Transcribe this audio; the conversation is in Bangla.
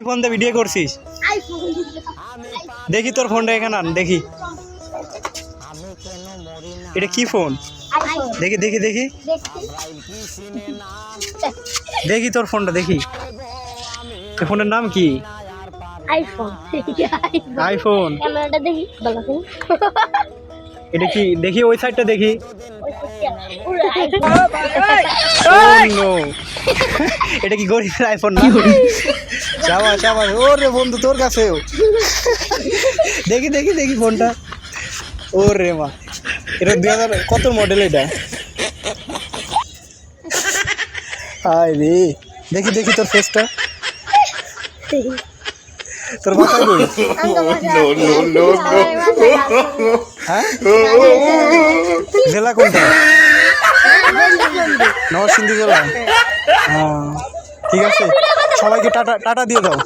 ফোন দিয়ে ভিডিও করছিস? দেখি তোর ফোনটা এখানে আন দেখি। এটা কি ফোন? দেখি দেখি দেখি দেখি তোর ফোনটা দেখি। এই ফোনের নাম কি? আইফোন। আইফোন। ক্যামেরাটা দেখি ভালো করে। এটা কি দেখি ওই সাইডটা দেখি। ওই নো এটা কি গরিবের আইফোন না? চাবা চাবা ওরে বন্ধু তোর কাছেও দেখি দেখি দেখি ফোনটা। ওরে মা এটা 2000 কত মডেল এটা? হাই রে দেখি দেখি তোর ফেসটা। তোর মাথায় কই? হ্যাঁ জেলা কোনটা? নরসিংদী জেলা। হ্যাঁ ঠিক আছে সবাইকে টাটা টাটা দিয়ে দাও।